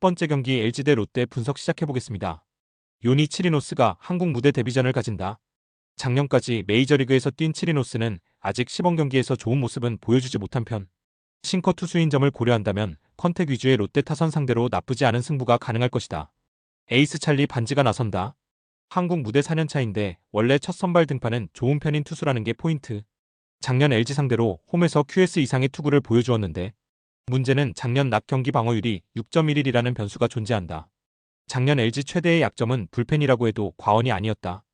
번째 경기 LG 대 롯데 분석 시작해보겠습니다. 요니 치리노스가 한국 무대 데뷔전을 가진다. 작년까지 메이저리그에서 뛴 치리노스는 아직 시범 경기에서 좋은 모습은 보여주지 못한 편. 싱커 투수인 점을 고려한다면 컨택 위주의 롯데 타선 상대로 나쁘지 않은 승부가 가능할 것이다. 에이스 찰리 반지가 나선다. 한국 무대 4년차인데 원래 첫 선발 등판은 좋은 편인 투수라는 게 포인트. 작년 LG 상대로 홈에서 QS 이상의 투구를 보여주었는데 문제는 작년 낮 경기 방어율이 6.11이라는 변수가 존재한다. 작년 LG 최대의 약점은 불펜이라고 해도 과언이 아니었다.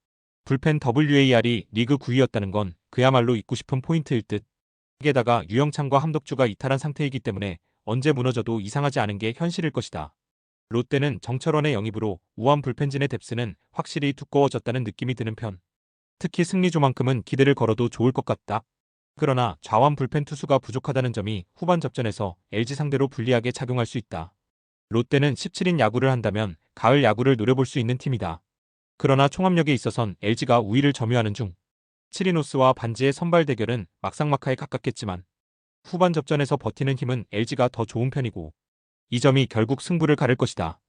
불펜 WAR이 리그 9위였다는 건 그야말로 잊고 싶은 포인트일 듯. 게다가 유영창과 함덕주가 이탈한 상태이기 때문에 언제 무너져도 이상하지 않은 게 현실일 것이다. 롯데는 정철원의 영입으로 우한 불펜진의 뎁스는 확실히 두꺼워졌다는 느낌이 드는 편. 특히 승리조만큼은 기대를 걸어도 좋을 것 같다. 그러나 좌완 불펜 투수가 부족하다는 점이 후반 접전에서 LG 상대로 불리하게 작용할 수 있다. 롯데는 17인 야구를 한다면 가을 야구를 노려볼 수 있는 팀이다. 그러나 총합력에 있어선 LG가 우위를 점유하는 중. 치리노스와 반지의 선발 대결은 막상막하에 가깝겠지만 후반 접전에서 버티는 힘은 LG가 더 좋은 편이고 이 점이 결국 승부를 가를 것이다.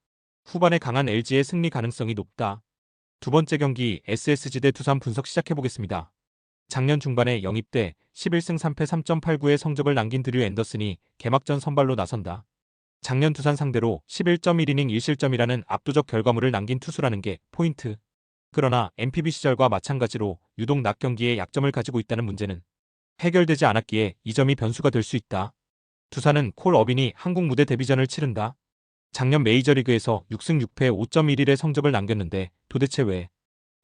후반에 강한 LG의 승리 가능성이 높다. 두 번째 경기 SSG 대 두산 분석 시작해보겠습니다. 작년 중반에 영입 때 11승 3패 3.89의 성적을 남긴 드류 앤더슨이 개막전 선발로 나선다. 작년 두산 상대로 11.1이닝 1실점이라는 압도적 결과물을 남긴 투수라는 게 포인트. 그러나 NPB 시절과 마찬가지로 유독 낮 경기에 약점을 가지고 있다는 문제는 해결되지 않았기에 이 점이 변수가 될 수 있다. 두산은 콜 어빈이 한국 무대 데뷔전을 치른다. 작년 메이저리그에서 6승 6패 5.11의 성적을 남겼는데 도대체 왜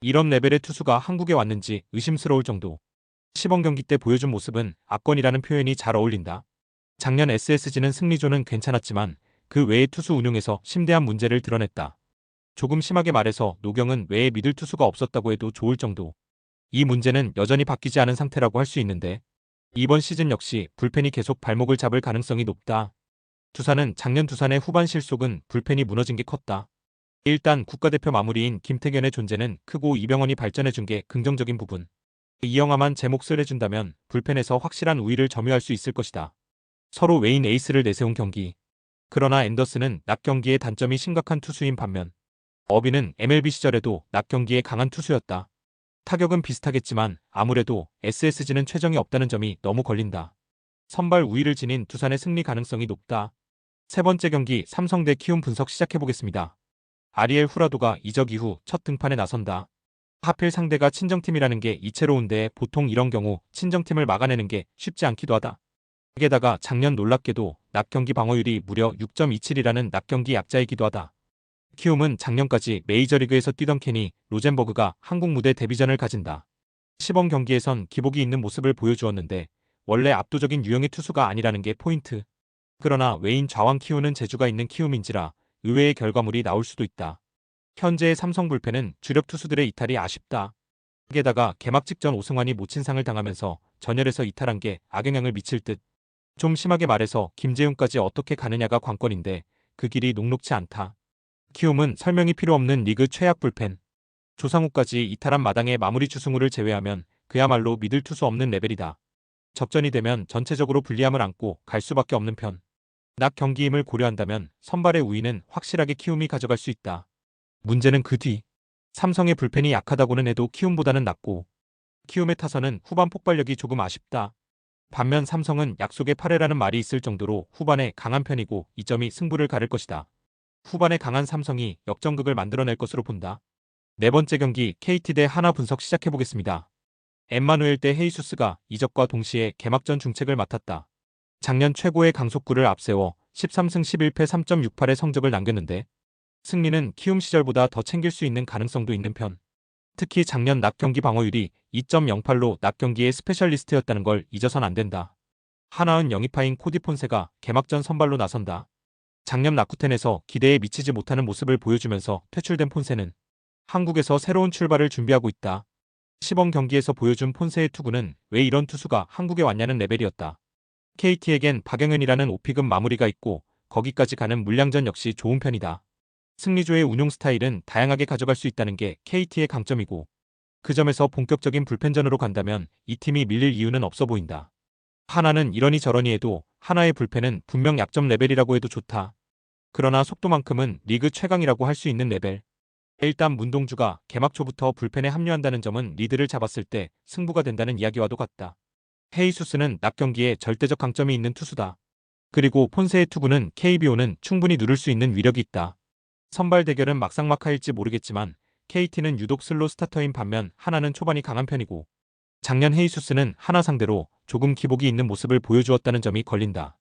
이런 레벨의 투수가 한국에 왔는지 의심스러울 정도. 시범 경기 때 보여준 모습은 압권이라는 표현이 잘 어울린다. 작년 SSG는 승리조는 괜찮았지만 그 외의 투수 운용에서 심대한 문제를 드러냈다. 조금 심하게 말해서 노경은 외에 믿을 투수가 없었다고 해도 좋을 정도. 이 문제는 여전히 바뀌지 않은 상태라고 할 수 있는데 이번 시즌 역시 불펜이 계속 발목을 잡을 가능성이 높다. 두산은 작년 두산의 후반 실속은 불펜이 무너진 게 컸다. 일단 국가대표 마무리인 김태견의 존재는 크고 이병헌이 발전해준 게 긍정적인 부분. 이영하만 제 몫을 해준다면 불펜에서 확실한 우위를 점유할 수 있을 것이다. 서로 외인 에이스를 내세운 경기. 그러나 앤더슨은 낮 경기의 단점이 심각한 투수인 반면 어빈은 MLB 시절에도 낮 경기에 강한 투수였다. 타격은 비슷하겠지만 아무래도 SSG는 최정이 없다는 점이 너무 걸린다. 선발 우위를 지닌 두산의 승리 가능성이 높다. 세 번째 경기 삼성 대 키움 분석 시작해보겠습니다. 아리엘 후라도가 이적 이후 첫 등판에 나선다. 하필 상대가 친정팀이라는 게 이채로운데 보통 이런 경우 친정팀을 막아내는 게 쉽지 않기도 하다. 게다가 작년 놀랍게도 낮 경기 방어율이 무려 6.27이라는 낮 경기 약자이기도 하다. 키움은 작년까지 메이저리그에서 뛰던 케니 로젠버그가 한국 무대 데뷔전을 가진다. 시범 경기에선 기복이 있는 모습을 보여주었는데 원래 압도적인 유형의 투수가 아니라는 게 포인트. 그러나 외인 좌완 키우는 재주가 있는 키움인지라 의외의 결과물이 나올 수도 있다. 현재의 삼성 불펜은 주력 투수들의 이탈이 아쉽다. 게다가 개막 직전 오승환이 모친상을 당하면서 전열에서 이탈한 게 악영향을 미칠 듯. 좀 심하게 말해서 김재웅까지 어떻게 가느냐가 관건인데 그 길이 녹록치 않다. 키움은 설명이 필요 없는 리그 최악 불펜. 조상우까지 이탈한 마당에 마무리 주승우를 제외하면 그야말로 믿을 투수 없는 레벨이다. 접전이 되면 전체적으로 불리함을 안고 갈 수밖에 없는 편. 낮 경기임을 고려한다면 선발의 우위는 확실하게 키움이 가져갈 수 있다. 문제는 그 뒤. 삼성의 불펜이 약하다고는 해도 키움보다는 낫고 키움의 타선은 후반 폭발력이 조금 아쉽다. 반면 삼성은 약속의 8회라는 말이 있을 정도로 후반에 강한 편이고 이 점이 승부를 가를 것이다. 후반에 강한 삼성이 역전극을 만들어낼 것으로 본다. 네 번째 경기 KT 대 하나 분석 시작해보겠습니다. 엠마누엘 대 헤이수스가 이적과 동시에 개막전 중책을 맡았다. 작년 최고의 강속구를 앞세워 13승 11패 3.68의 성적을 남겼는데 승리는 키움 시절보다 더 챙길 수 있는 가능성도 있는 편. 특히 작년 낮 경기 방어율이 2.08로 낮 경기의 스페셜리스트였다는 걸 잊어선 안 된다. 하나은 영입파인 코디 폰세가 개막전 선발로 나선다. 작년 라쿠텐에서 기대에 미치지 못하는 모습을 보여주면서 퇴출된 폰세는 한국에서 새로운 출발을 준비하고 있다. 시범 경기에서 보여준 폰세의 투구는 왜 이런 투수가 한국에 왔냐는 레벨이었다. KT에겐 박영현이라는 오피급 마무리가 있고 거기까지 가는 물량전 역시 좋은 편이다. 승리조의 운용 스타일은 다양하게 가져갈 수 있다는 게 KT의 강점이고 그 점에서 본격적인 불펜전으로 간다면 이 팀이 밀릴 이유는 없어 보인다. 하나는 이러니 저러니 해도 하나의 불펜은 분명 약점 레벨이라고 해도 좋다. 그러나 속도만큼은 리그 최강이라고 할 수 있는 레벨. 일단 문동주가 개막 초부터 불펜에 합류한다는 점은 리드를 잡았을 때 승부가 된다는 이야기와도 같다. 헤이수스는 낮 경기에 절대적 강점이 있는 투수다. 그리고 폰세의 투구는 KBO는 충분히 누를 수 있는 위력이 있다. 선발 대결은 막상막하일지 모르겠지만 KT는 유독 슬로 스타터인 반면 하나는 초반이 강한 편이고 작년 헤이수스는 하나 상대로 조금 기복이 있는 모습을 보여주었다는 점이 걸린다.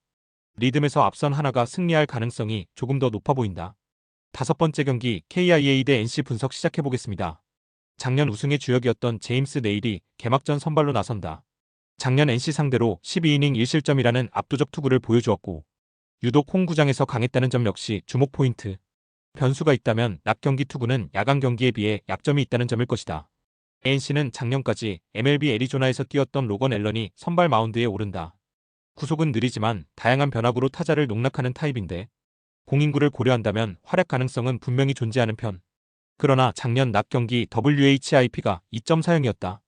리듬에서 앞선 하나가 승리할 가능성이 조금 더 높아 보인다. 다섯 번째 경기 KIA 대 NC 분석 시작해보겠습니다. 작년 우승의 주역이었던 제임스 네일이 개막전 선발로 나선다. 작년 NC 상대로 12이닝 1실점이라는 압도적 투구를 보여주었고 유독 홈구장에서 강했다는 점 역시 주목 포인트. 변수가 있다면 낮 경기 투구는 야간 경기에 비해 약점이 있다는 점일 것이다. NC는 작년까지 MLB 애리조나에서 뛰었던 로건 앨런이 선발 마운드에 오른다. 구속은 느리지만 다양한 변화구로 타자를 농락하는 타입인데 공인구를 고려한다면 활약 가능성은 분명히 존재하는 편. 그러나 작년 낮 경기 WHIP가 2.40이었다.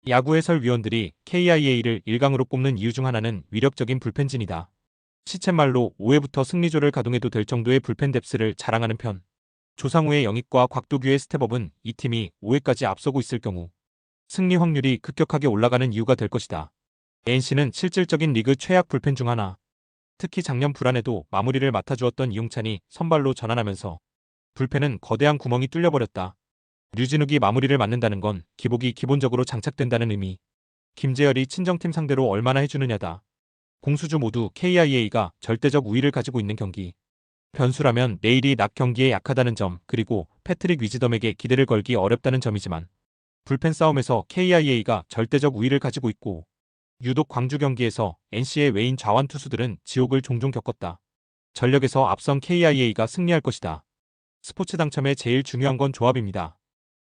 야구 해설위원들이 KIA를 1강으로 꼽는 이유 중 하나는 위력적인 불펜진이다. 시쳇말로 5회부터 승리조를 가동해도 될 정도의 불펜 뎁스를 자랑하는 편. 조상우의 영입과 곽도규의 스텝업은 이 팀이 5회까지 앞서고 있을 경우 승리 확률이 급격하게 올라가는 이유가 될 것이다. NC는 실질적인 리그 최악 불펜 중 하나. 특히 작년 불안에도 마무리를 맡아주었던 이용찬이 선발로 전환하면서 불펜은 거대한 구멍이 뚫려버렸다. 류진욱이 마무리를 맡는다는 건 기복이 기본적으로 장착된다는 의미. 김재열이 친정팀 상대로 얼마나 해주느냐다. 공수주 모두 KIA가 절대적 우위를 가지고 있는 경기. 변수라면 내일이 낮 경기에 약하다는 점 그리고 패트릭 위즈덤에게 기대를 걸기 어렵다는 점이지만 불펜 싸움에서 KIA가 절대적 우위를 가지고 있고 유독 광주 경기에서 NC의 외인 좌완 투수들은 지옥을 종종 겪었다. 전력에서 앞선 KIA가 승리할 것이다. 스포츠 당첨에 제일 중요한 건 조합입니다.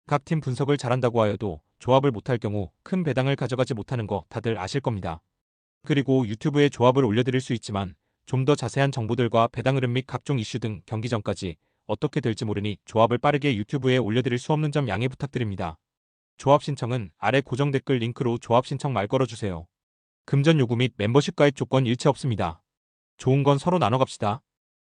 각 팀 분석을 잘한다고 하여도 조합을 못할 경우 큰 배당을 가져가지 못하는 거 다들 아실 겁니다. 그리고 유튜브에 조합을 올려드릴 수 있지만 좀 더 자세한 정보들과 배당 흐름 및 각종 이슈 등 경기 전까지 어떻게 될지 모르니 조합을 빠르게 유튜브에 올려드릴 수 없는 점 양해 부탁드립니다. 조합 신청은 아래 고정 댓글 링크로 조합 신청 말 걸어주세요. 금전 요구 및 멤버십 가입 조건 일체 없습니다. 좋은 건 서로 나눠 갑시다.